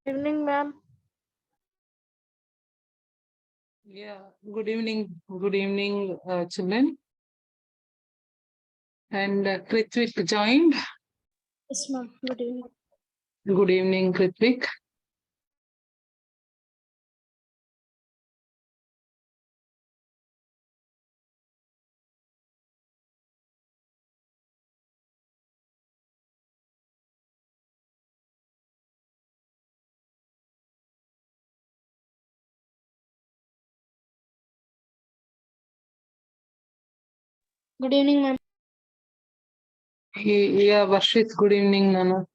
Evening, ma'am. Yeah, good evening. Good evening, children. And Kritvik joined. Yes, ma'am. Good evening. Good evening, Kritvik. Good evening, ma'am. Yeah, Varshit, good evening, Nana.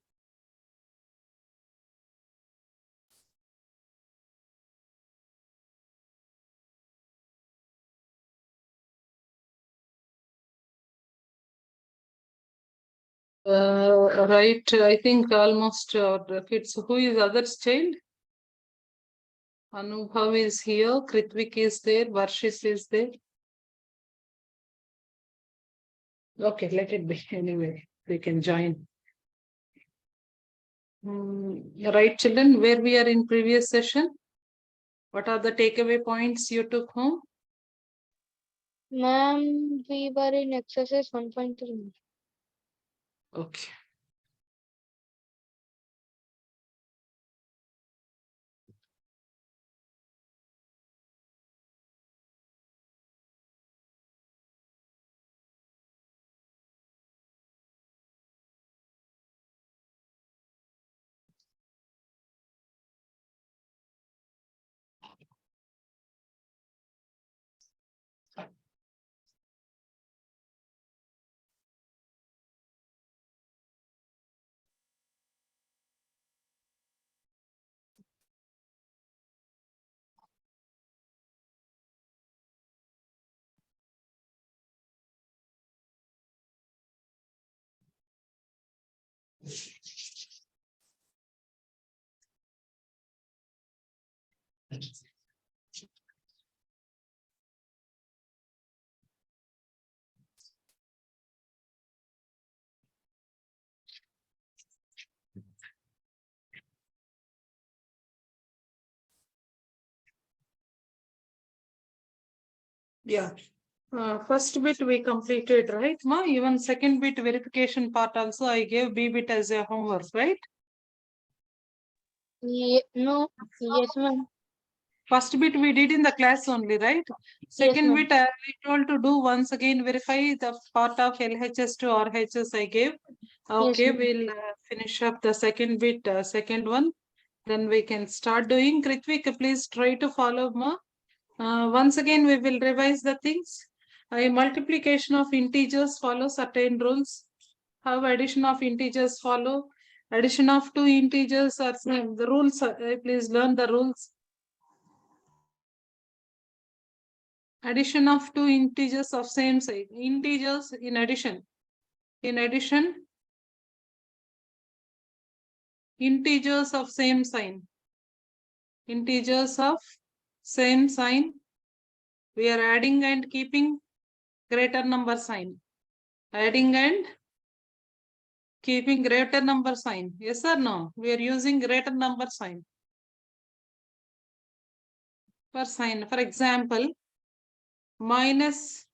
Right, I think almost the kids. Who is other's child? Anubhav is here. Kritvik is there. Varshit is there. Okay, let it be. Anyway, they can join. Right, children, where we are in previous session? What are the takeaway points you took home? Ma'am, we were in exercise 1.3. Okay. Yeah. First bit we completed, right, Ma? Even second bit verification part also I gave B bit as a homework, right? No. Yes, ma'am. First bit we did in the class only, right? Yes, Second ma'am. bit I told to do once again verify the part of LHS to RHS I gave. Yes, Okay, ma'am. we'll finish up the second bit, second one. Then we can start doing. Kritvik, please try to follow, Ma. Once again, we will revise the things. A multiplication of integers follow certain rules. How addition of integers follow. Addition of two integers are same. The rules, please learn the rules. Addition of two integers of same size. Integers in addition. In addition, integers of same sign. Integers of same sign. We are adding and keeping greater number sign. Adding and keeping greater number sign. Yes or no? We are using greater number sign. For example, minus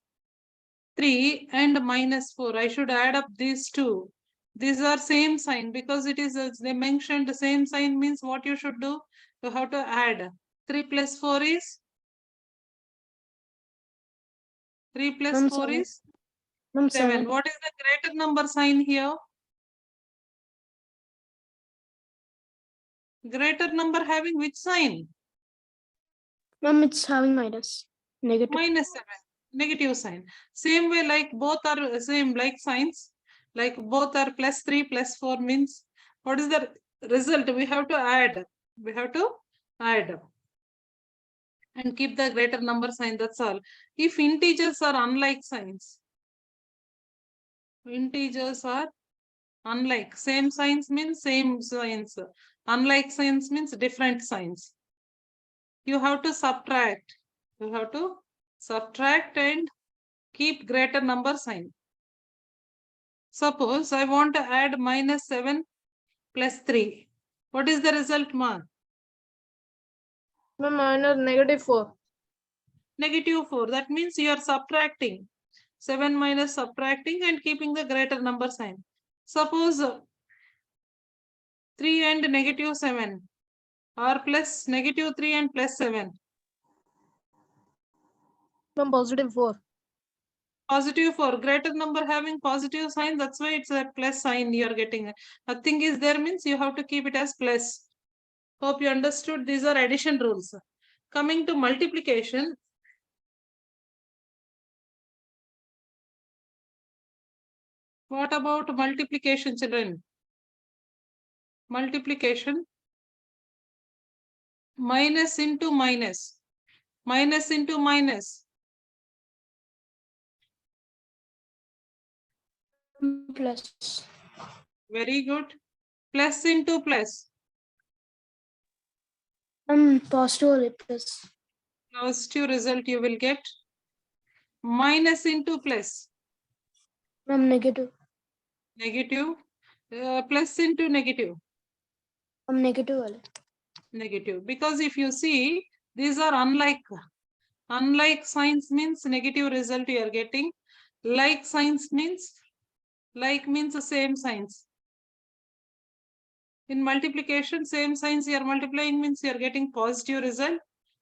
3 and minus 4. I should add up these two. These are same sign because it is, they mentioned the same sign means what you should do? You have to add. 3 plus 4 is? 3 plus Ma'am, 4 7. is? Ma'am, 7. 7. What is the greater number sign here? Greater number having which sign? Ma'am, it's having minus. Negative. Minus 7. Negative sign. Same way, like both are same like signs. Like both are plus 3 plus 4 means what is the result? We have to add. We have to add and keep the greater number sign. That's all. If integers are unlike signs, integers are unlike. Same signs means same signs. Unlike signs means different signs. You have to subtract. You have to subtract and keep greater number sign. Suppose I want to add minus 7 plus 3. What is the result, ma? Ma'am, minus -4. -4. That means you are subtracting. 7 minus subtracting and keeping the greater number sign. Suppose 3 and -7 or plus -3 and +7. Ma'am, +4. +4, greater number having positive sign, that's why it's a plus sign you are getting. Nothing is there means you have to keep it as plus. Hope you understood. These are addition rules. Coming to multiplication. What about multiplication, children? Multiplication. Minus into minus. Minus into minus. Plus. Very good. Plus into plus. Positive only plus. Positive result you will get. Minus into plus. Negative. Negative. Plus into negative. Negative only. Negative. Because if you see, these are unlike. Unlike signs means negative result you are getting. Like signs means, like means the same signs. In multiplication, same signs you are multiplying means you are getting positive result.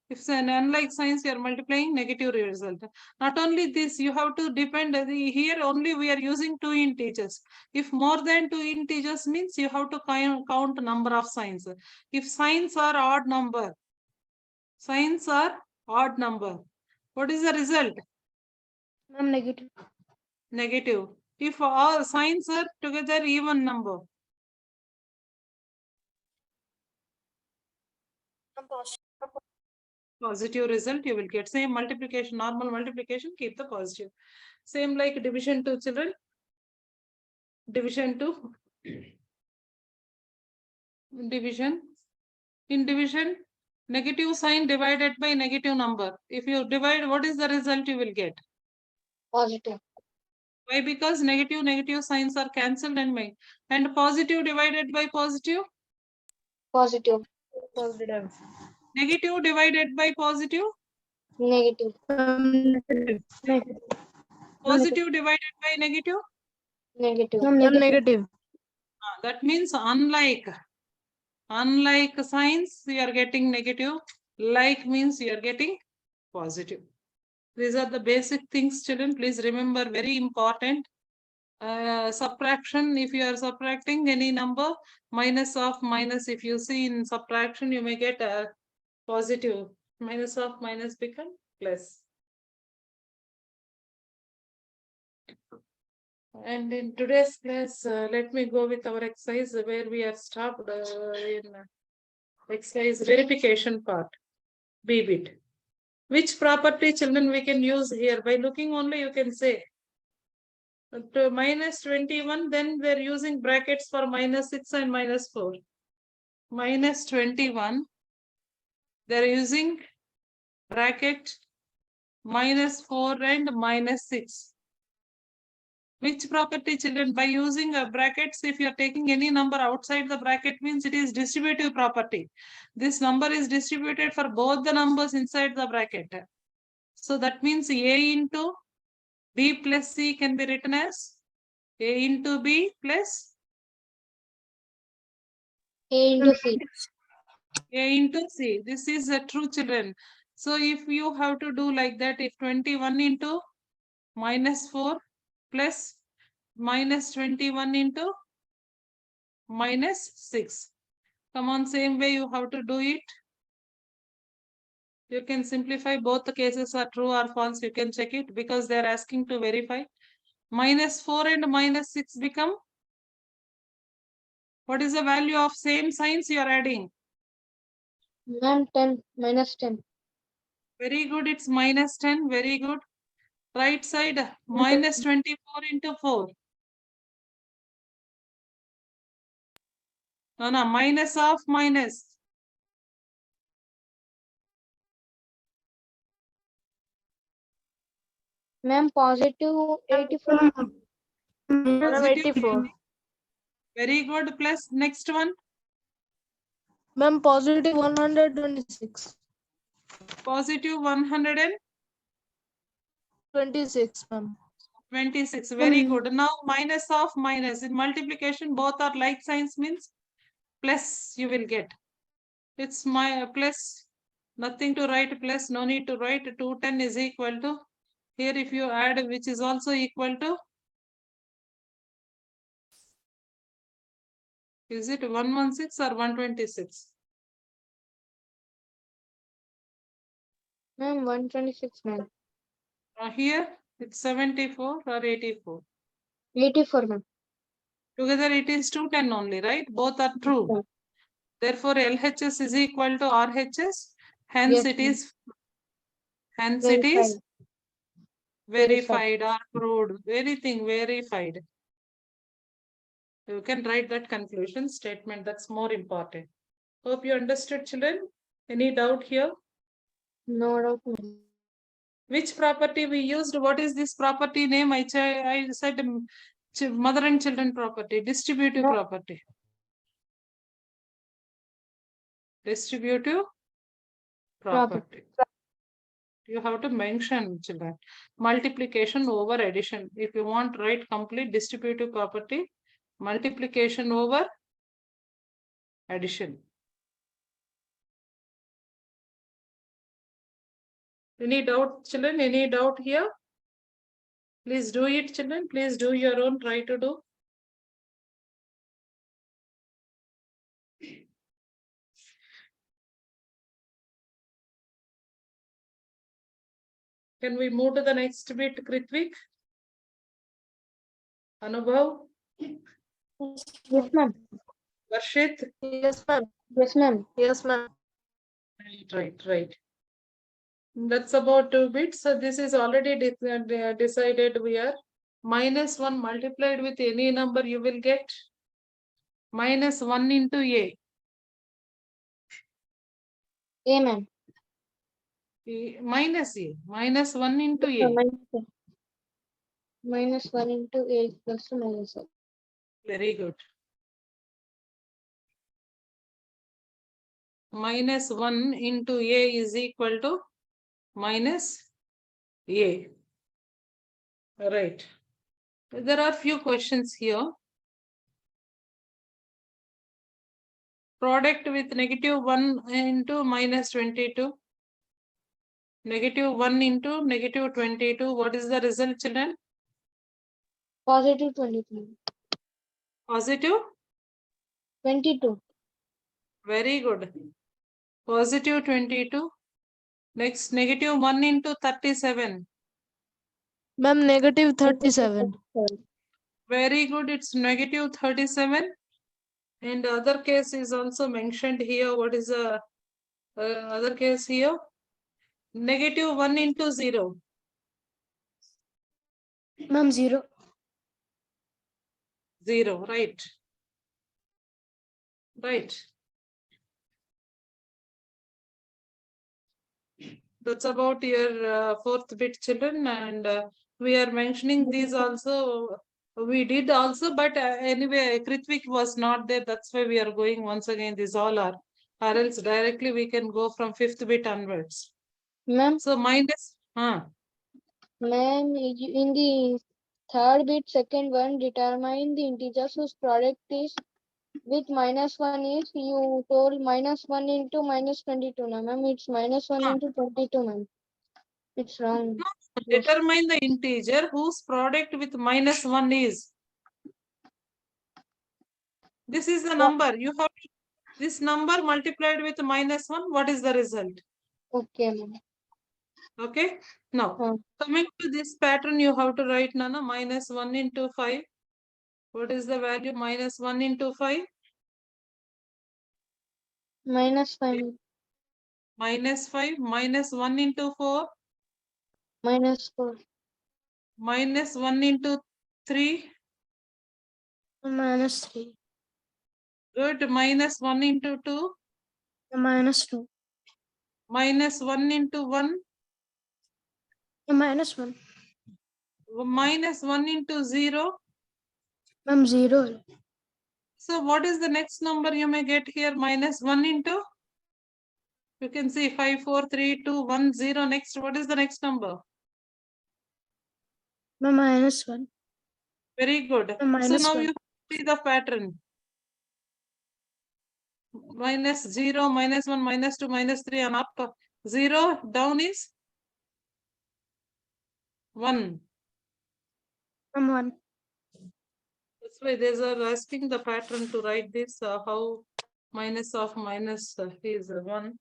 If it's an unlike signs, you are multiplying negative result. Not only this, you have to depend, here only we are using 2 integers. If more than 2 integers means you have to count number of signs. If signs are odd number, what is the result? Negative. Negative. If all signs are together even number. Positive result you will get. Same multiplication, normal multiplication, keep the positive. Same like division to children. Division to division. In division, negative sign divided by negative number. If you divide, what is the result you will get? Positive. Why? Because negative signs are cancelled and positive divided by positive. Positive. Positive. Negative divided by positive. Negative. Negative. Positive divided by negative. Negative. Negative. That means unlike signs you are getting negative. Like means you are getting positive. These are the basic things, children. Please remember, very important. Subtraction, if you are subtracting any number, minus of minus, if you see in subtraction, you may get a positive. Minus of minus become plus. And in today's class, let me go with our exercise where we have stopped in exercise verification part, B bit. Which property, children, we can use here? By looking only, you can say. To -21, then we're using brackets for -6 and -4. -21, they're using bracket -4 and -6. Which property, children? By using brackets, if you're taking any number outside the bracket, means it is distributive property. This number is distributed for both the numbers inside the bracket. So that means A into B plus C can be written as A into B plus A into C. A into C. This is true, children. So if you have to do like that, if 21 into -4 plus -21 into -6. Come on, same way you have to do it. You can simplify, both the cases are true or false. You can check it because they're asking to verify. -4 and -6 become, what is the value of same signs you are adding? Ma'am, 10. -10. Very good, it's -10. Very good. Right side, -24 into 4. No, minus of minus. Ma'am, positive 84. Ma'am, Positive 84. Very good. Plus next one. Ma'am, positive 126. Positive 126. Ma'am. Very good. Now minus of minus. In multiplication, both are like signs means plus you will get. It's my plus. Nothing to write plus. No need to write. 210 is equal to. Here if you add which is also equal to. Is it 116 or 126? Ma'am, 126, ma'am. Here it's 74 or 84. 84, ma'am. Together it is 210 only, right? Both are true. Yes, Therefore, LHS is equal to RHS. Hence yes, it ma'am. is. Hence it is verified or proved. Anything verified. You can write that conclusion statement. That's more important. Hope you understood, children. Any doubt here? No doubt, ma'am. Which property we used? What is this property name? I said mother and children property, distributive No. property. Distributive property. You have to mention, children. Multiplication over addition. If you want to write complete distributive property, multiplication over addition. Any doubt, children? Any doubt here? Please do it, children. Please do your own. Try to do. Can we move to the next bit, Kritvik? Anubhav? Yes, ma'am. Varshit? Yes, ma'am. Yes, ma'am. Yes, ma'am. Right. That's about 2 bits. So this is already decided. We are -1 multiplied with any number you will get -1 into A. A, ma'am. Minus A. -1 into A. -1 into A plus to minus A. Very good. -1 into A is equal to minus A. Right. There are few questions here. Product with -1 into -22. -1 into -22. What is the result, children? Positive 22. Positive? 22. Very good. Positive 22. Next, -1 into 37. Ma'am, negative 37. Very good. It's -37. And the other case is also mentioned here. What is the other case here? -1 into 0. Ma'am, 0. 0, right. Right. That's about your fourth bit, children. And we are mentioning these also. We did also, but anyway, Kritvik was not there. That's why we are going once again. These all are. Or else directly we can go from fifth bit onwards. Ma'am, So minus. ma'am, in the third bit, second one, determine the integers whose product is with -1 is, you told -1 into -22. Now, ma'am, it's -1 into 22, ma'am. It's wrong. Determine the integer whose product with -1 is. This is the number. You have this number multiplied with -1. What is the result? Okay, ma'am. Okay. Now, coming to this pattern, you have to write Nana -1 into 5. What is the value? -1 into 5? -5. -5. -1 into 4? -4. -1 into 3? -3. Good. -1 into 2? -2. -1 into 1? -1. -1 into 0? Ma'am, 0. So what is the next number you may get here? Minus 1 into? You can see 5, 4, 3, 2, 1, 0. Next, what is the next number? Ma'am, -1. Very good. So Minus now 1. you see the pattern. Minus 0, minus 1, minus 2, minus 3 and up. 0 down is 1. Ma'am, 1. That's why they are asking the pattern to write this, how minus of minus is 1.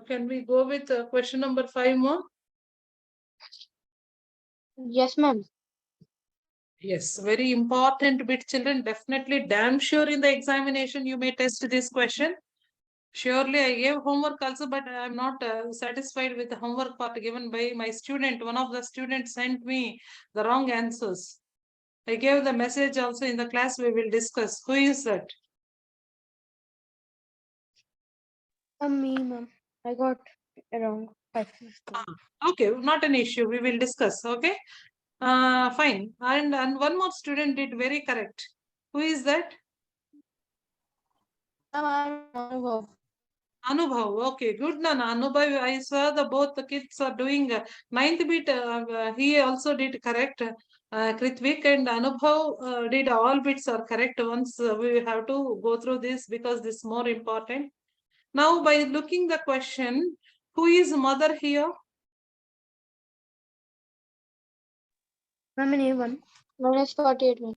Can we go with question number 5 more? Yes, ma'am. Yes, very important bit, children. Definitely, damn sure in the examination you may test this question. Surely, I gave homework also, but I am not satisfied with the homework part given by my student. One of the students sent me the wrong answers. I gave the message also in the class. We will discuss. Who is that? Me, ma'am. I got around 5. Okay, not an issue. We will discuss. Okay. Fine. And one more student did very correct. Who is that? Ma'am, Anubhav. Okay, good. Nana. Anubhav, I saw the both the kids are doing ninth bit. He also did correct. Kritvik and Anubhav did all bits are correct. Once we have to go through this because this is more important. Now, by looking the question, who is mother here? Ma'am, in A1. Minus 48, ma'am.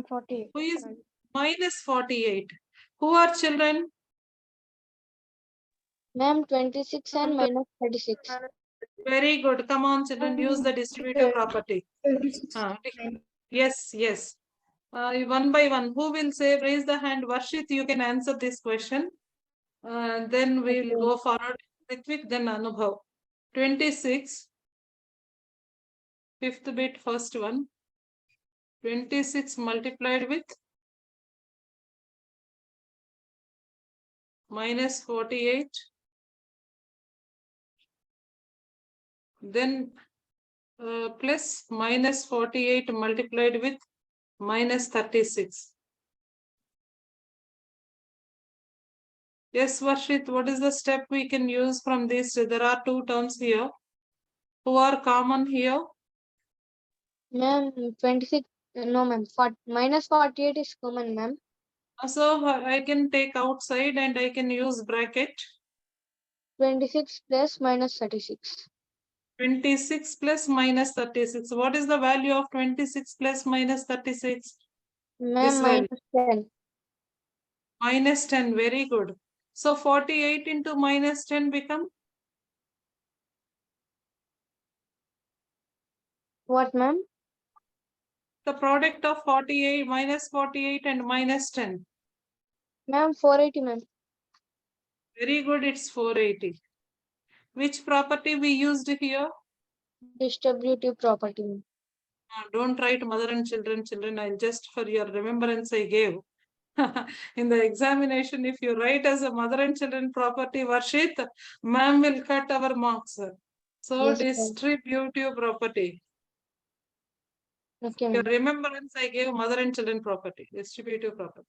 48. Who is minus 48? Who are children? Ma'am, 26 and minus 36. Very good. Come on, children, use the distributive property. 26. Yes, yes. One by one, who will say, raise the hand? Varshit, you can answer this question. Then we will Okay. go forward. Ritvik, then Anubhav. 26. Fifth bit, first one. 26 multiplied with minus 48. Then plus minus 48 multiplied with minus 36. Yes, Varshit, what is the step we can use from this? There are two terms here. Who are common here? Ma'am, 26. No, ma'am. Minus 48 is common, ma'am. So I can take outside and I can use bracket. 26 plus minus 36. 26 plus minus 36. What is the value of 26 plus minus 36? Ma'am, value. minus 10. Minus 10. Very good. So 48 into minus 10 become? What, ma'am? The product of 48 minus 48 and minus 10. Ma'am, 480, ma'am. Very good. It's 480. Which property we used here? Distributive property, ma'am. Don't write mother and children. I'll just for your remembrance I gave. In the examination, if you write as a mother and children property, Varshit, ma'am will cut our marks. So Yes, ma'am. distributive property. Okay, Your ma'am. remembrance I gave mother and children property, distributive property.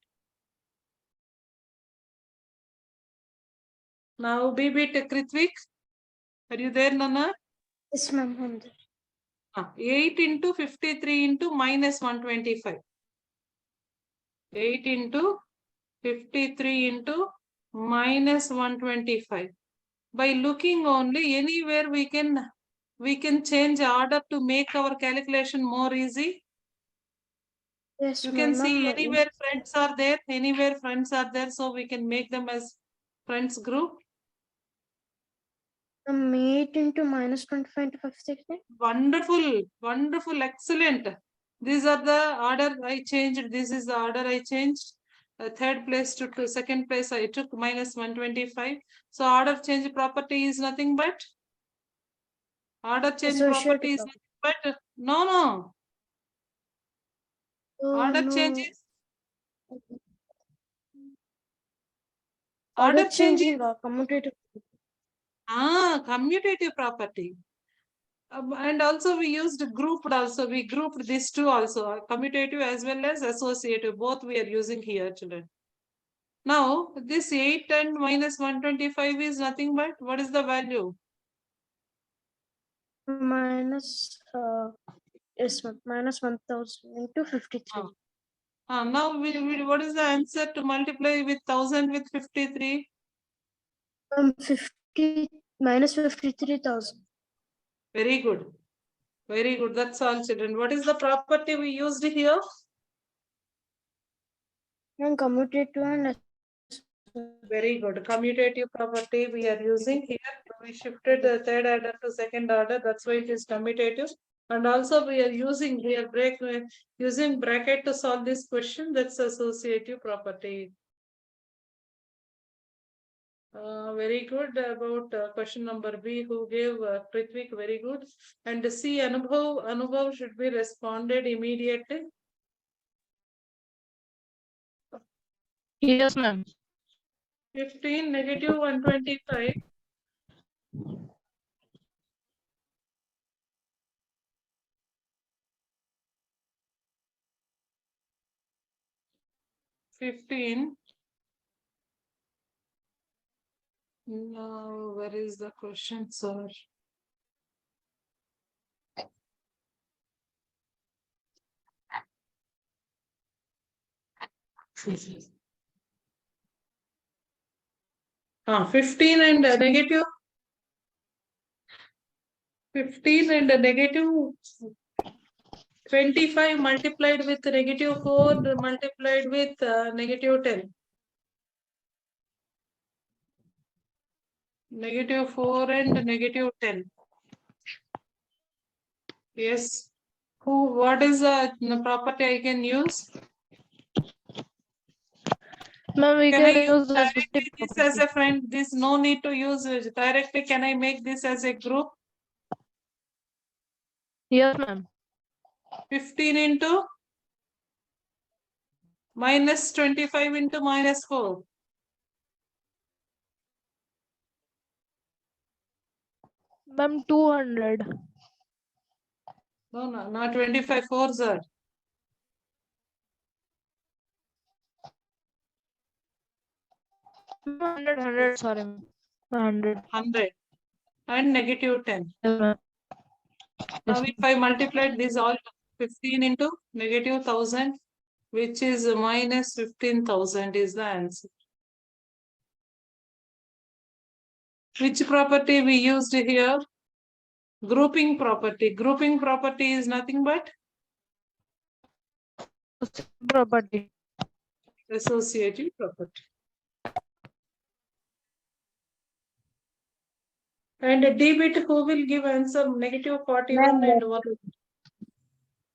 Now B bit Kritvik. Are you there, Nana? Yes, ma'am. I'm there. 8 into 53 into minus 125. 8 into 53 into minus 125. By looking only, anywhere we can change order to make our calculation more easy. Yes, You can see ma'am. anywhere friends are there, so we can make them as friends group. 8 into minus 25 into 56. Wonderful, excellent. These are the order I changed. This is the order I changed. Third place to second place I took minus 125. So order change property is nothing but order change property is nothing but no. Order changes Order changing. Commutative. Commutative property. And also we used grouped also. We grouped these two also, commutative as well as associative. Both we are using here, children. Now, this 8 and minus 125 is nothing but, what is the value? Minus, yes, ma'am. Minus 1000 into 53. Now, what is the answer to multiply with 1000 with 53? 50 minus 53,000. Very good. Very good. That's all, children. What is the property we used here? And commutative and Very good. Commutative property we are using here. We shifted the third order to second order. That's why it is commutative. And also we are using using bracket to solve this question. That's associative property. Very good. About question number B, who gave Prithvik, very good. And C, Anubhav should be responded immediately. Yes, ma'am. 15 negative 125. 15. Now, where is the question, sir? Ah, 15 and negative. 15 and negative 25 multiplied with negative 4 multiplied with negative 10. Negative 4 and negative 10. Yes. What is the property I can use? Ma'am, we Can I can use use as 50 directly this as a friend? This no need to use it directly. Can I make this as a group? Yes, ma'am. 15 into minus 25 into minus 4. Ma'am, 200. No, not 25. 4, sir. 100, sorry, ma'am. 100. 100 and negative 10. Yes, ma'am. Now, if I multiplied this all 15 into negative 1000, which is minus 15,000 is the answer. Which property we used here? Grouping property. Grouping property is nothing but Property. associative property. And D bit, who will give answer? Negative 41 and 1.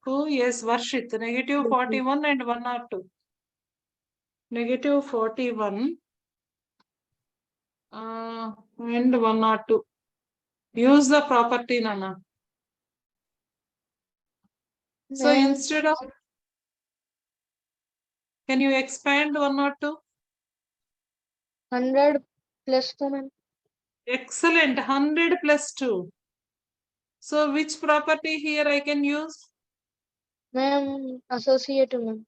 Who? Yes, Varshit. Negative 41 and 102. Negative 41 and 102. Use the property, Nana. So instead of, can you expand 102? 100 plus 2, ma'am. Excellent. 100 plus 2. So which property here I can use? Ma'am, associative, ma'am.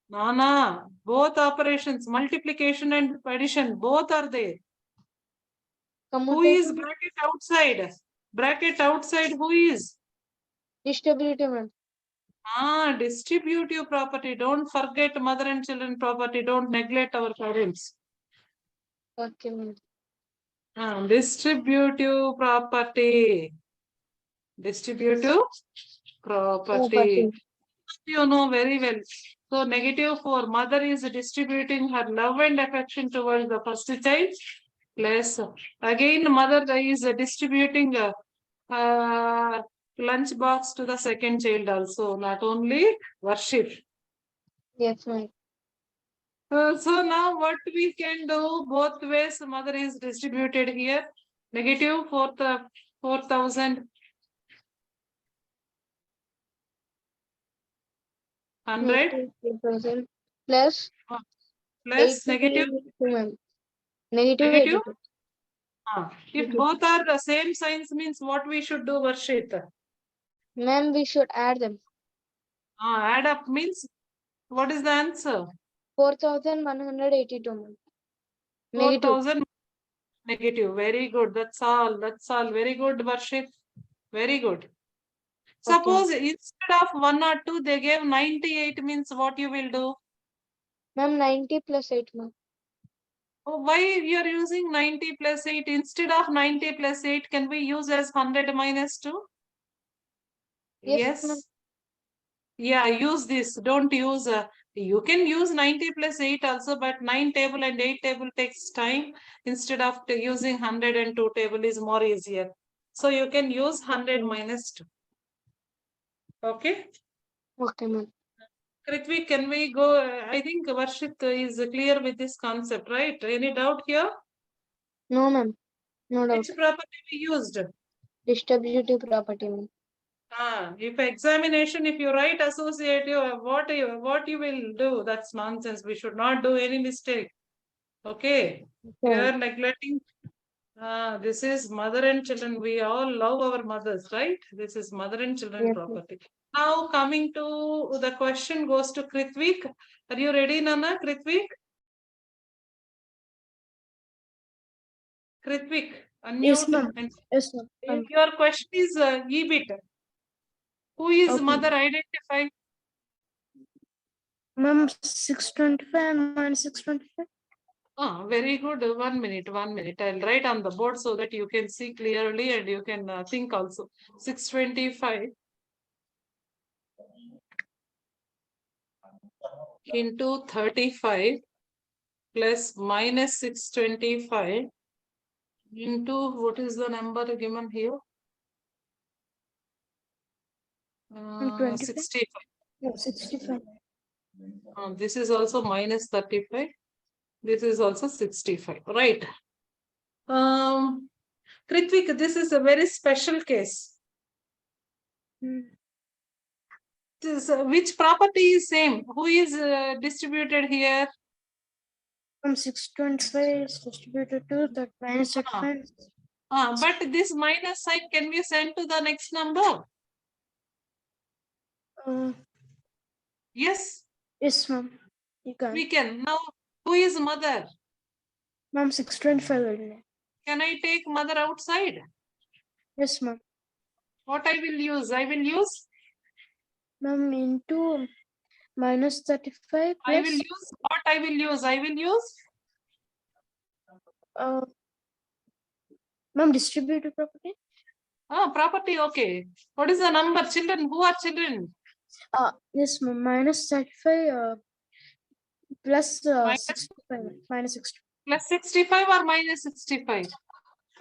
Nana, both operations, multiplication and addition, both are there. Who is bracket outside? Bracket outside, who is? Distributive, ma'am. Distributive property. Don't forget mother and children property. Don't neglect our parents. Okay, ma'am. Distributive property. Distributive property. You know very well. So negative 4. Mother is distributing her love and affection towards the first child. Plus, again, mother is distributing lunch box to the second child also. Not only worship. Yes, ma'am. So now what we can do, both ways, mother is distributed here. Negative 4,000. 100 4,000 plus plus negative 82, ma'am. Negative Negative? 82. If both are the same signs means what we should do, Varshit? Ma'am, we should add them. Add up means what is the answer? 4182, ma'am. Negative. 4000 negative. Very good. That's all. That's all. Very good, Varshit. Very good. Suppose instead of 1 or 2, they gave 98 means what you will do? Ma'am, 90 plus 8, ma'am. Oh, why you are using 90 plus 8? Instead of 90 plus 8, can we use as 100 minus 2? Yes, ma'am. Yeah, use this. Don't use, you can use 90 plus 8 also, but 9 table and 8 table takes time. Instead of using 100 and 2 table is more easier. So you can use 100 minus 2. Okay. Okay, ma'am. Kritvik, can we go? I think Varshit is clear with this concept, right? Any doubt here? No, ma'am. No doubt. Which property we used? Distributive property, ma'am. If examination, if you write associative, what you will do? That's nonsense. We should not do any mistake. Okay. You are neglecting. This is mother and children. We all love our mothers, right? This is mother and children Yes, property. Now coming to the question goes to Kritvik. Are you ready, Nana? Kritvik? Kritvik, unmute. Yes, ma'am. Yes, ma'am. Your question is EBIT. Who is mother? Identify. Ma'am, 625 and minus 625. Very good. 1 minute, 1 minute. I'll write on the board so that you can see clearly and you can think also. 625 into 35 plus minus 625 into what is the number given here? 65. No, 65. This is also minus 35. This is also 65. Right. Kritvik, this is a very special case. Which property is same? Who is distributed here? From 625 is distributed to that minus 35. But this minus sign can be sent to the next number. Yes. Yes, ma'am. You can. We can. Now, who is mother? Ma'am, 625 only. Can I take mother outside? Yes, ma'am. What I will use? I will use. Ma'am, into minus 35 plus. I will use. What I will use? I will use. Ma'am, distributive property. Property. Okay. What is the number? Children. Who are children? Yes, ma'am. Minus 35 plus 65. Minus 65. Plus 65 or minus 65?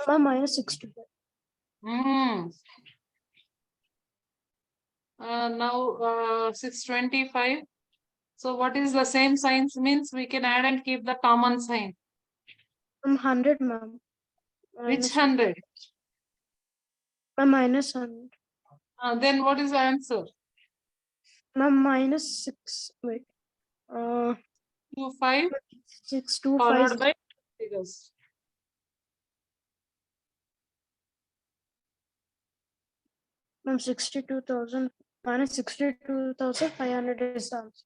Ma'am, minus 65. Now 625. So what is the same signs means we can add and keep the common sign. 100, ma'am. Which 100? Minus 100. Then what is the answer? Ma'am, minus 6. Wait. 25 625 followed by figures. Ma'am, 62,000 minus 62,500 is the answer.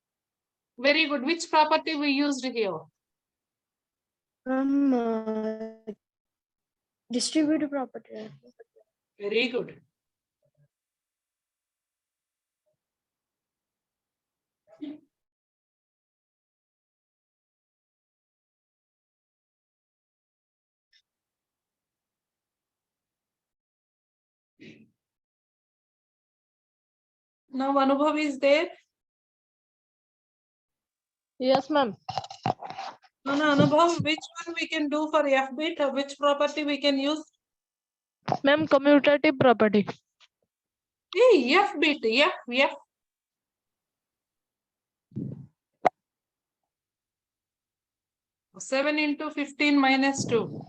Very good. Which property we used here? Distributive property. Very good. Now Anubhav is there. Yes, ma'am. No, Anubhav, which one we can do for F bit or which property we can use? Ma'am, commutative property. Hey, F bit, F. Seven into 15 minus 2.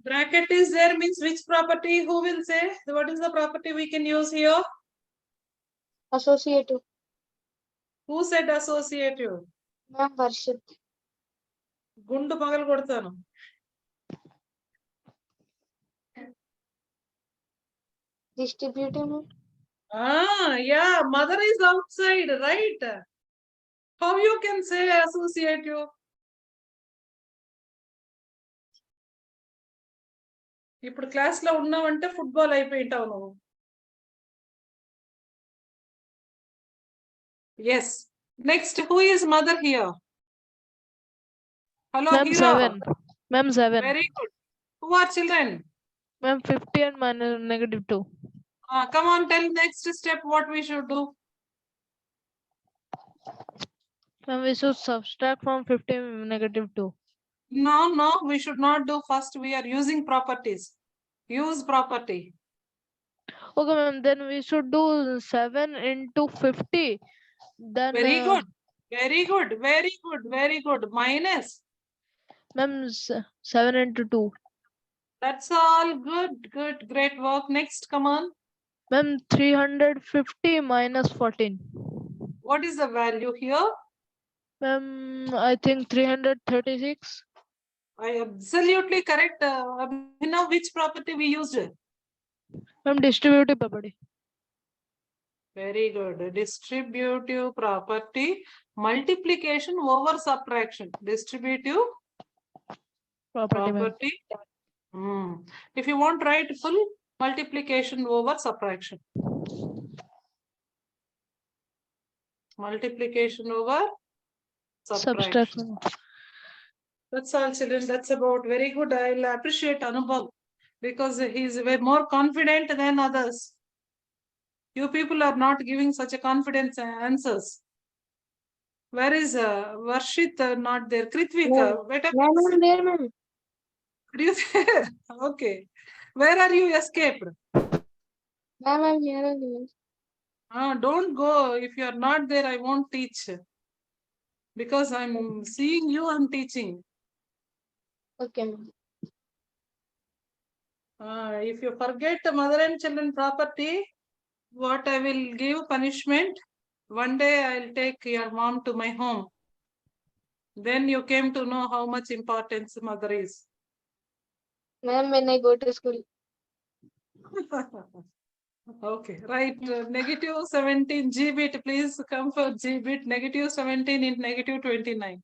Bracket is there means which property? Who will say? What is the property we can use here? Associative. Who said associative? Ma'am, Varshit. Gundu pagal kodtanu. Distributive, ma'am. Yeah, mother is outside, right? How you can say associative? ఇప్పుడు class లో ఉన్నావంటే football అయిపోయింటావు నువ్వు. Yes. Next, who is mother here? Hello, Ma'am, Hero. 7. Ma'am, 7. Very good. Who are children? Ma'am, 50 and minus -2. Come on, tell next step what we should do. Ma'am, we should subtract from 50 -2. No, we should not do first. We are using properties. Use property. Okay, ma'am, then we should do 7 into 50. Then Very good. Very good. Very good. Very good. Minus. ma'am, 7 into 2. That's all. Good. Good. Great work. Next, come on. Ma'am, 350 minus 14. What is the value here? Ma'am, I think 336. I absolutely correct. Now, which property we used? Ma'am, distributive property. Very good. Distributive property. Multiplication over subtraction. Distributive Property, ma'am. property. If you want, write full multiplication over subtraction. Multiplication over subtraction. Subtraction. That's all, children. That's about very good. I'll appreciate Anubhav because he's way more confident than others. You people are not giving such a confident answers. Where is Varshit? Not there. Kritvik. Better. Ma'am, I'm there, ma'am. Are you there? Okay. Where are you escaped? Ma'am, I'm here only. Don't go. If you are not there, I won't teach. Because I'm seeing you, I'm teaching. Okay, ma'am. If you forget the mother and children property, what I will give punishment. One day I'll take your mom to my home. Then you came to know how much importance mother is. Ma'am, when I go to school. Okay, right. Negative 17 G bit, please come for G bit. Negative 17 into negative 29.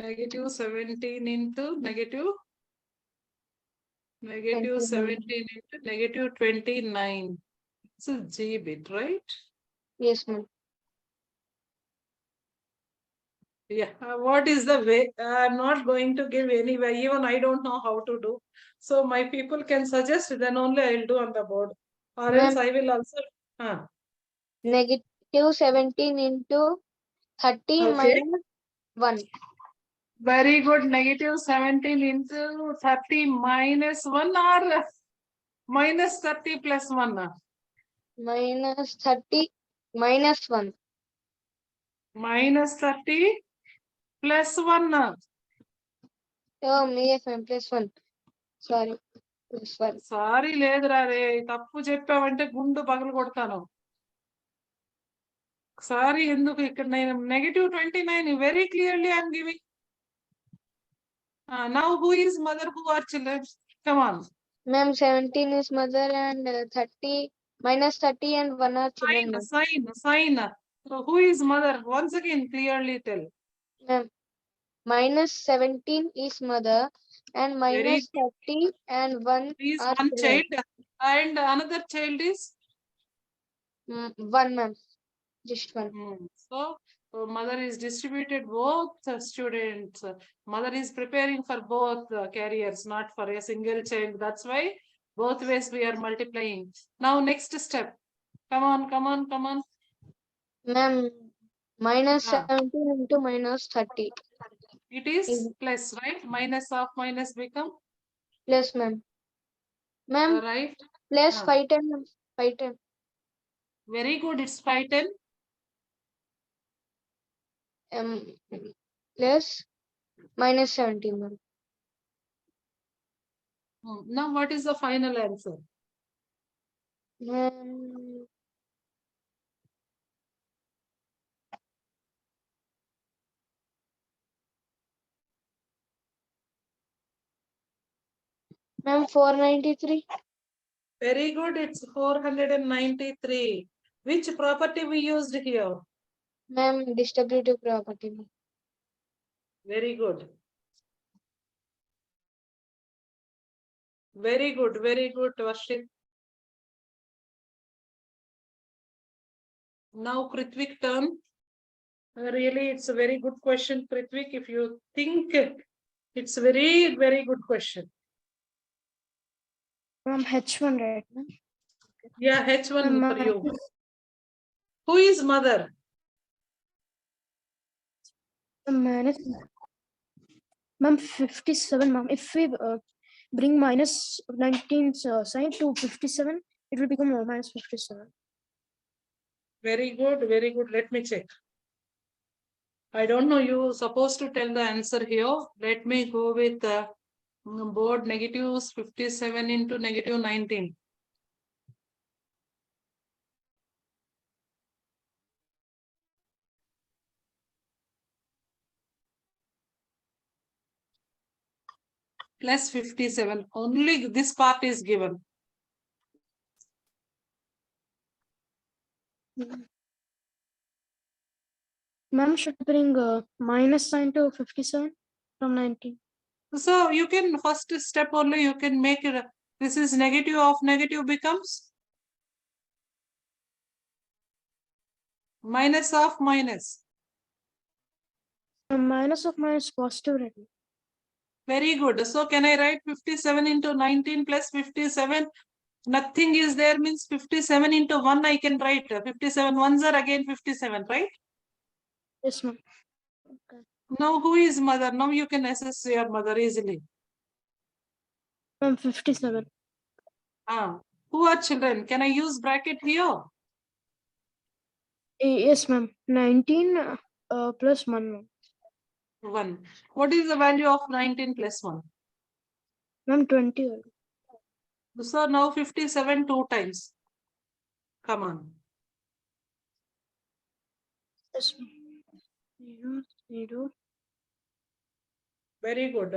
Negative 17 into negative 17 into negative 29. This is G bit, right? Yes, ma'am. Yeah. What is the way? I'm not going to give any way. Even I don't know how to do. So my people can suggest, then only I'll do on the board. Or else I will also. Negative 17 into 30 Okay. minus 1. Very good. Negative 17 into 30 minus 1 or minus 30 plus 1? Minus 30 minus 1. Minus 30 plus 1. Oh, yes, ma'am. Plus 1. Sorry. Plus 1. Sorry లేదురా రే తప్పు చెప్పావంటే గుండు పగలు కొడతాను. Sorry ఎందుకు ఇక్కడ నేను negative 29 very clearly I'm giving. Now who is mother, who are children? Come on. Ma'am, 17 is mother and 30 minus 30 and 1 are children. Sign. So who is mother? Once again clearly tell. Ma'am, minus 17 is mother and minus 30 and 1 is are one children. child and another child is 1, ma'am. Just 1. So mother is distributed both students. Mother is preparing for both carriers, not for a single child. That's why both ways we are multiplying. Now next step. Come on. Ma'am, minus 17 into minus 30. It is plus, right? Minus of minus become Plus, ma'am. Ma'am, right? plus 510, ma'am. 510. Very good. It's 510. Plus minus 17, ma'am. Now, what is the final answer? Ma'am, ma'am, 493. Very good. It's 493. Which property we used here? Ma'am, distributive property. Very good. Very good. Very good, Varshit. Now, Kritvik turn. Really, it's a very good question, Kritvik. If you think it's a very, very good question. Ma'am, H1, right? Ma'am? Yeah, H1 Ma'am, for you. Who is mother? minus. Ma'am, 57, ma'am. If we bring minus 19 sign to 57, it will become minus 57. Very good, very good. Let me check. I don't know, you supposed to tell the answer here. Let me go with board negatives 57 into negative 19. Plus 57. Only this part is given. Ma'am should bring minus sign to 57 from 19. So you can first step only, you can make it. This is negative of negative becomes minus of minus. Minus of minus positive, right? Very good. So can I write 57 into 19 plus 57? Nothing is there means 57 into 1 I can write. 57 ones are again 57, right? Yes, ma'am. Okay. Now who is mother? Now you can assess your mother easily. Ma'am, 57. Who are children? Can I use bracket here? Yes, ma'am. 19 plus 1, ma'am. 1. What is the value of 19 plus 1? Ma'am, 20. So now 57 2 times. Come on. Yes, ma'am. 0. Very good.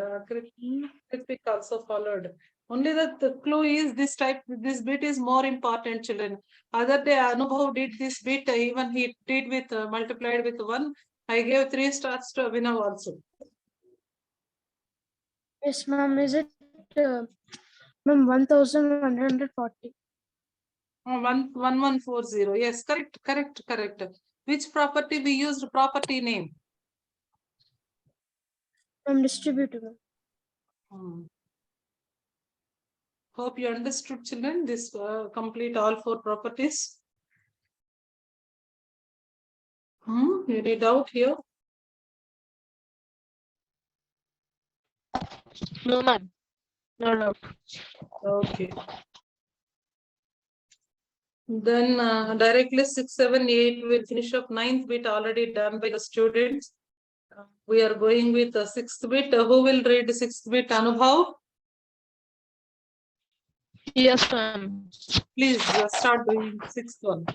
Kritik also followed. Only that the clue is this type, this bit is more important, children. Other day Anubhav did this bit, even he did with multiplied with 1. I gave 3 stars to Abhinav also. Yes, ma'am. Is it ma'am 1140? 1140. Yes, correct. Which property we used? Property name. Ma'am, distributable. Hope you understood, children. This complete all 4 properties. Any doubt here? No, ma'am. No doubt. Okay. Then directly 6, 7, 8 will finish up 9th bit already done by the students. We are going with the 6th bit. Who will read the 6th bit? Anubhav? Yes, ma'am. Please start doing 6th one.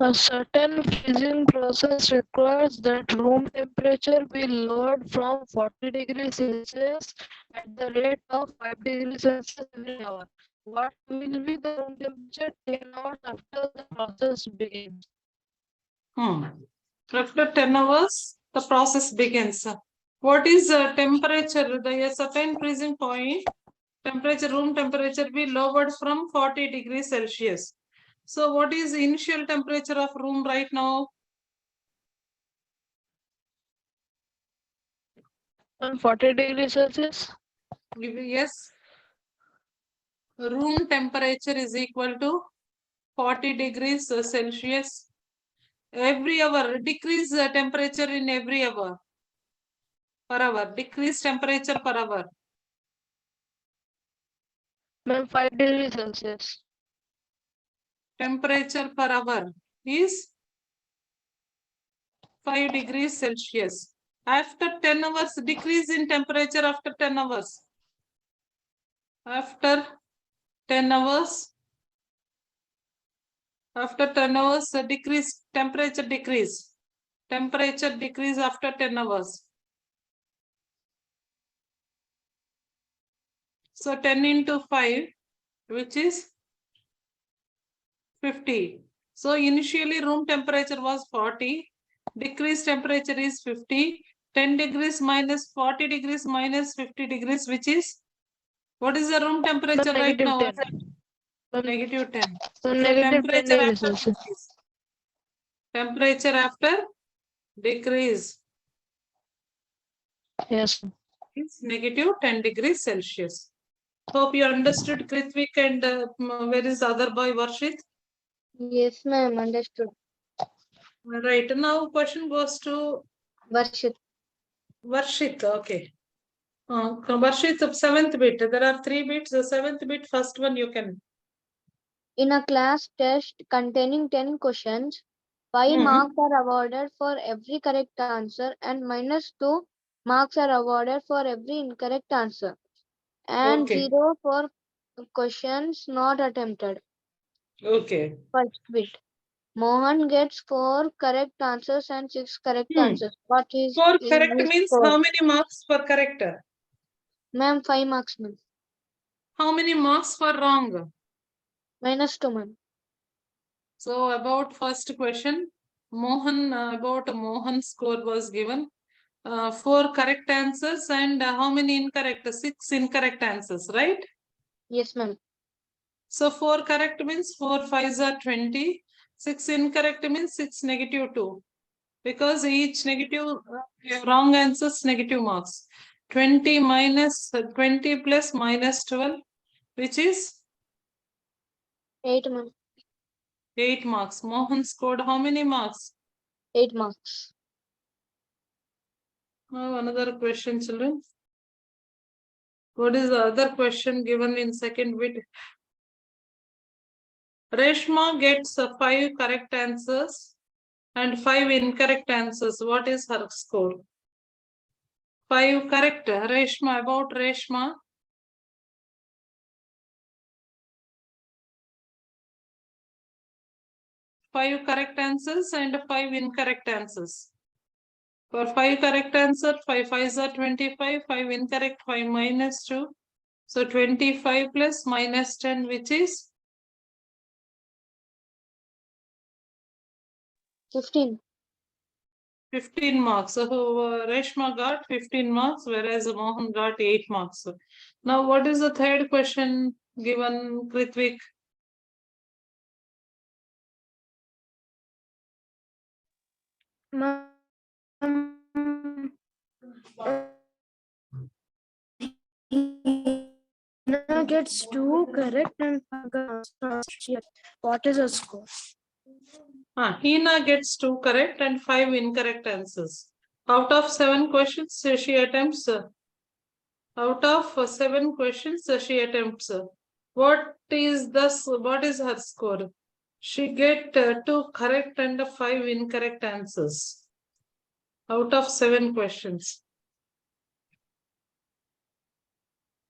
A certain freezing process requires that room temperature be lowered from 40 degrees Celsius at the rate of 5 degrees Celsius every hour. What will be the room temperature 10 hours after the process begins? After 10 hours, the process begins. What is temperature? The certain freezing point, temperature, room temperature be lowered from 40 degrees Celsius. So what is the initial temperature of room right now? 40 degrees Celsius? Yes. Room temperature is equal to 40 degrees Celsius. Every hour, decrease temperature in every hour. Per hour, decrease temperature per hour. Ma'am, 5 degrees Celsius. Temperature per hour is 5 degrees Celsius. After 10 hours, decrease in temperature after 10 hours. After 10 hours, the decrease, temperature decrease. Temperature decrease after 10 hours. So 10 into 5, which is 50. So initially room temperature was 40. Decreased temperature is 50. 10 degrees minus 40 degrees minus 50 degrees, which is, what is the room temperature right now? -10. Negative 10. So So -10 temperature degrees after also. decrease. Temperature after decrease Yes. is negative 10 degrees Celsius. Hope you understood, Kritvik, and where is the other boy, Varshit? Yes, ma'am. Understood. Right, now question goes to Varshit. Varshit, okay. Varshit, 7th bit, there are 3 bits, the 7th bit, first one you can. In a class test containing 10 questions, 5 marks are awarded for every correct answer and -2 marks are awarded for every incorrect answer and Okay. 0 for questions not attempted. Okay. First bit. Mohan gets 4 correct answers and 6 correct answers. What is 4 correct his means score? how many marks per correct? Ma'am, 5 marks, ma'am. How many marks for wrong? -2, ma'am. So about first question, Mohan, about Mohan's score was given 4 correct answers and how many incorrect? 6 incorrect answers, right? Yes, ma'am. So 4 correct means 4 5s are 20. 6 incorrect means 6 negative 2. Because each negative wrong answers negative marks. 20 minus 20 plus minus 12, which is 8, ma'am. 8 marks. Mohan scored how many marks? 8 marks. Now another question, children. What is the other question given in second bit? Reshma gets 5 correct answers and 5 incorrect answers. What is her score? 5 correct. Reshma, about Reshma. 5 correct answers and 5 incorrect answers. For 5 correct answer, 5 5s are 25, 5 incorrect, 5 minus 2. So 25 plus minus 10, which is 15. 15 marks. So Reshma got 15 marks, whereas Mohan got 8 marks. Now, what is the third question given, Kritvik? Hina gets 2 correct and what is her score? Hina gets 2 correct and 5 incorrect answers. Out of 7 questions, she attempts. Out of 7 questions, she attempts. What is her score? She get 2 correct and 5 incorrect answers. Out of 7 questions.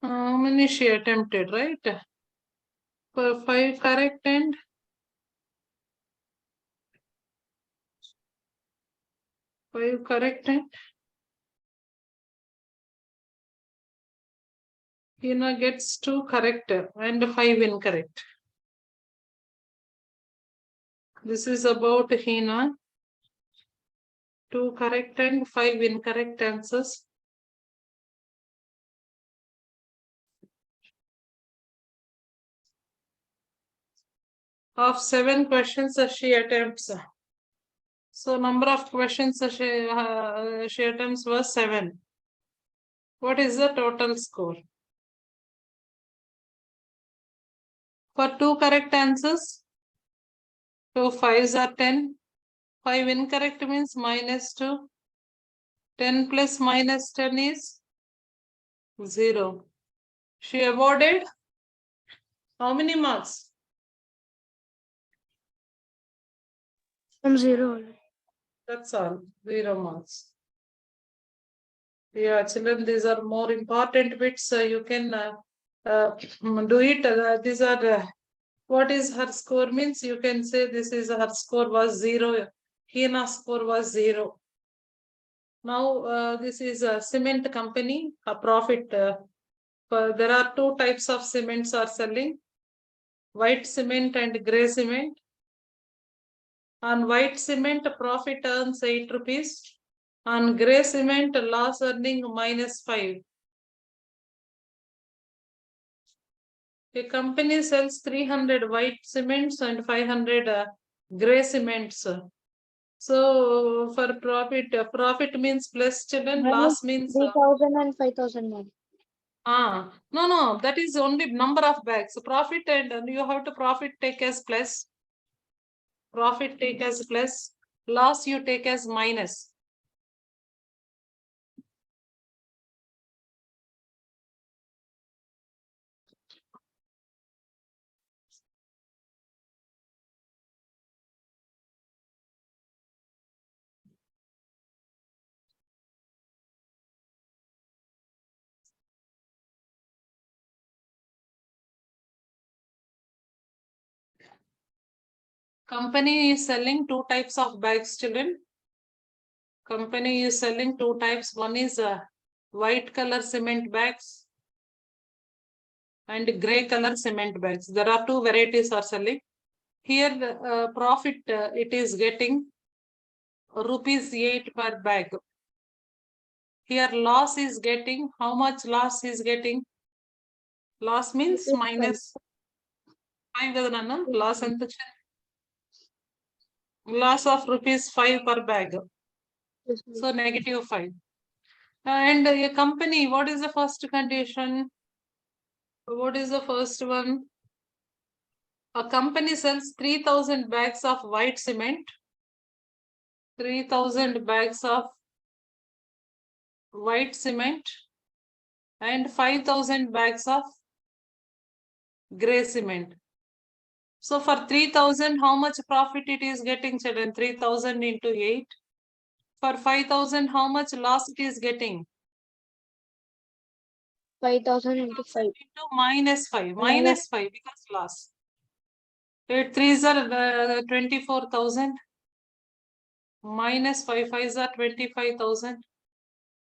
How many she attempted, right? For 5 correct and 5 correct and Hina gets 2 correct and 5 incorrect. This is about Hina. 2 correct and 5 incorrect answers. Of 7 questions she attempts. So number of questions she attempts was 7. What is the total score? For 2 correct answers, 2 5s are 10. 5 incorrect means -2. 10 plus minus 10 is 0. She awarded how many marks? From 0. That's all, 0 marks. Yeah, children, these are more important bits. You can do it. These are what is her score means. You can say this is her score was 0. Hina's score was 0. Now this is a cement company. A profit. There are two types of cements are selling: white cement and gray cement. On white cement, profit earns 8 rupees. On gray cement, loss earning -5. A company sells 300 white cements and 500 gray cements. So for profit, profit means plus children, loss means 3,000 and 5,000, ma'am. No, that is only number of bags. So profit and you have to profit take as plus. Profit take as plus. Loss you take as minus. Company is selling two types of bags, children. Company is selling two types. One is white color cement bags and gray color cement bags. There are two varieties are selling. Here the profit it is getting rupees 8 per bag. Here loss is getting, how much loss is getting? Loss means Rupees minus 5 kada nanna? Loss anta loss of rupees 5 per bag. Yes, ma'am. So -5. And a company, what is the first condition? What is the first one? A company sells 3,000 bags of white cement. 3,000 bags of white cement and 5,000 bags of gray cement. So for 3,000, how much profit it is getting, children? 3,000 into 8. For 5,000, how much loss it is getting? 5,000 into 5. Into -5. Minus- -5 because loss. 8 3s are 24,000. -5 5s are 25,000.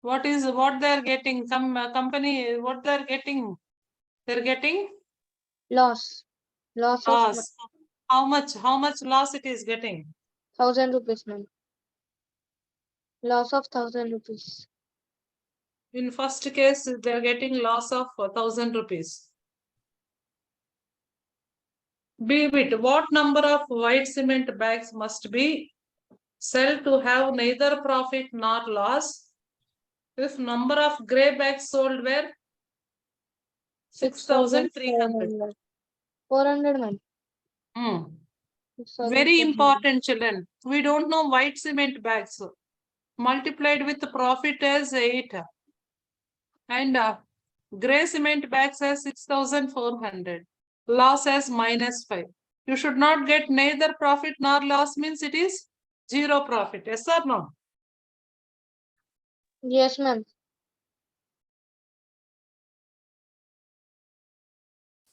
What they are getting? Some company, what they are getting? They're getting Loss. Loss of loss. How much loss it is getting? 1,000 rupees, ma'am. Loss of 1,000 rupees. In first case, they're getting loss of 1,000 rupees. B bit, what number of white cement bags must be sell to have neither profit nor loss? If number of gray bags sold were 6,300. 400, ma'am. Hmm. 6,400. Very important, children. We don't know white cement bags. Multiplied with the profit as 8. And gray cement bags as 6,400. Loss as -5. You should not get neither profit nor loss, means it is 0 profit. Yes or no? Yes, ma'am.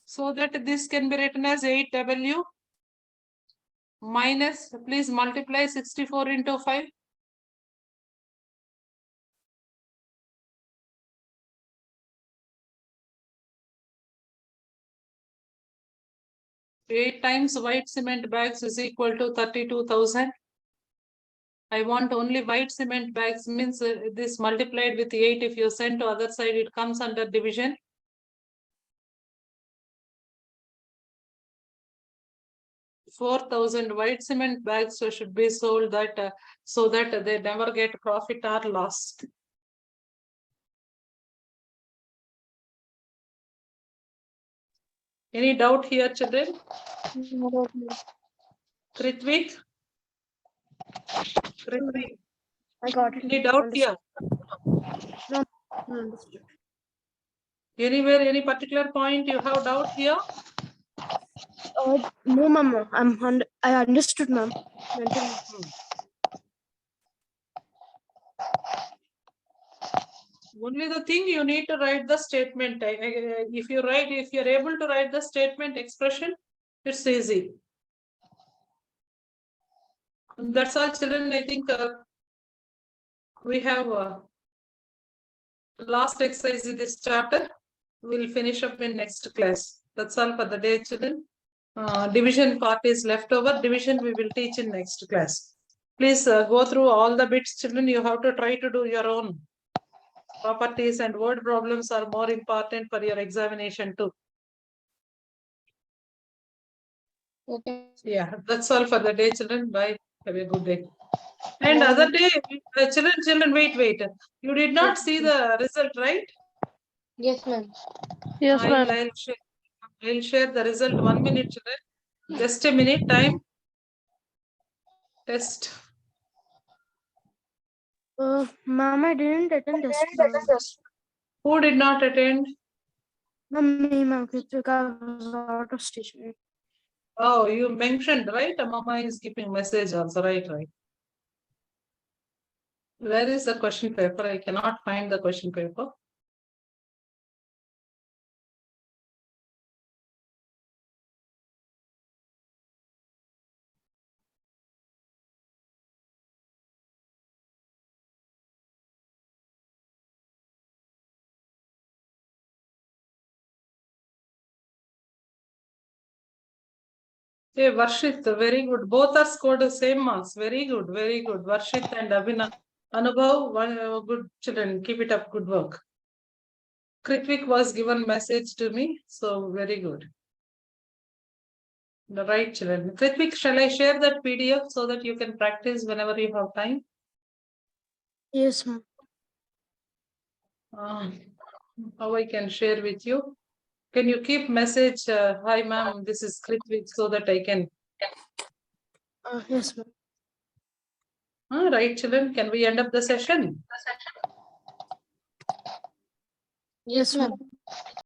So that this can be written as 8W minus, please multiply 64 into 5. 8 times white cement bags is equal to 32,000. I want only white cement bags, means this multiplied with 8. If you send to other side, it comes under division. 4,000 white cement bags should be sold that so that they never get profit or loss. Any doubt here, children? No, ma'am. Kritvik? Kritvik, I got it. any doubt here? Understood. Anywhere, any particular point you have doubt here? No, ma'am. I understood, ma'am. Only the thing you need to write the statement. If you're able to write the statement expression, it's easy. That's all, children. I think we have last exercise in this chapter. We'll finish up in next class. That's all for the day, children. Division part is left over. Division we will teach in next class. Please go through all the bits, children. You have to try to do your own. Properties and word problems are more important for your examination too. Okay. Yeah, that's all for the day, children. Bye. Have a good day. And Bye. other day, children, wait. You did not see the result, right? Yes, ma'am. Yes, ma'am. I'll share the result. 1 minute, children. Just a minute time. Test. Ma'am, I didn't attend this. Who did not attend? Ma'am, Kritika was out of station. Oh, you mentioned, right? Mama is keeping message also, right? Where is the question paper? I cannot find the question paper. Hey, Varshit, very good. Both are scored the same marks. Very good, very good. Varshit and Anubhav, good children. Keep it up. Good work. Kritvik was given message to me, so very good. The right children. Kritvik, shall I share that PDF so that you can practice whenever you have time? Yes, ma'am. How I can share with you? Can you keep message, hi ma'am, this is Kritvik, so that I can. Yes, ma'am. Right, children, can we end up the session? Yes, ma'am.